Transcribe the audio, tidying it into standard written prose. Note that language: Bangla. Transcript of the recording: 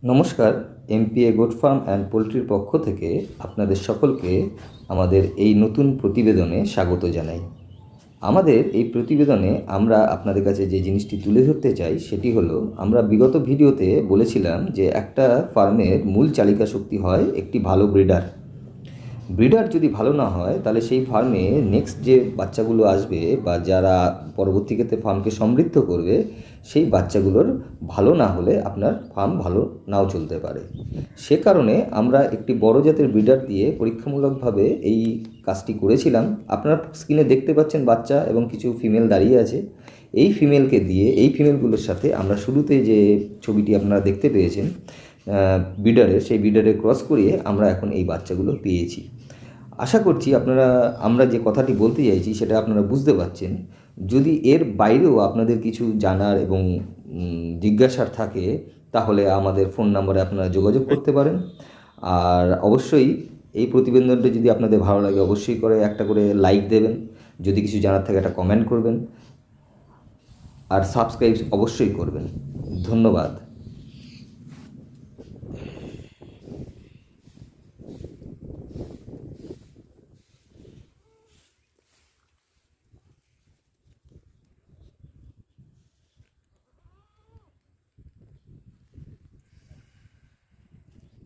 নমস্কার, এমপিএ গোট ফার্ম অ্যান্ড পোলট্রির পক্ষ থেকে আপনাদের সকলকে আমাদের এই নতুন প্রতিবেদনে স্বাগত জানাই। আমাদের এই প্রতিবেদনে আমরা আপনাদের কাছে যে জিনিসটি তুলে ধরতে চাই সেটি হলো, আমরা বিগত ভিডিওতে বলেছিলাম যে একটা ফার্মের মূল চালিকা শক্তি হয় একটি ভালো ব্রিডার। ব্রিডার যদি ভালো না হয় তাহলে সেই ফার্মে নেক্সট যে বাচ্চাগুলো আসবে বা যারা পরবর্তী ক্ষেত্রে ফার্মকে সমৃদ্ধ করবে, সেই বাচ্চাগুলোর ভালো না হলে আপনার ফার্ম ভালো নাও চলতে পারে। সে কারণে আমরা একটি বড় জাতের ব্রিডার দিয়ে পরীক্ষামূলকভাবে এই কাজটি করেছিলাম। আপনারা স্ক্রিনে দেখতে পাচ্ছেন বাচ্চা এবং কিছু ফিমেল দাঁড়িয়ে আছে। এই ফিমেলকে দিয়ে, এই ফিমেলগুলোর সাথে আমরা শুরুতে যে ছবিটি আপনারা দেখতে পেয়েছেন ব্রিডারের, সেই ব্রিডারে ক্রস করিয়ে আমরা এখন এই বাচ্চাগুলো পেয়েছি। আশা করছি আমরা যে কথাটি বলতে চাইছি সেটা আপনারা বুঝতে পারছেন। যদি এর বাইরেও আপনাদের কিছু জানার এবং জিজ্ঞাসার থাকে তাহলে আমাদের ফোন নম্বরে আপনারা যোগাযোগ করতে পারেন। আর অবশ্যই এই প্রতিবেদনটা যদি আপনাদের ভালো লাগে অবশ্যই করে একটা করে লাইক দেবেন, যদি কিছু জানার থাকে একটা কমেন্ট করবেন, আর সাবস্ক্রাইব অবশ্যই করবেন। ধন্যবাদ।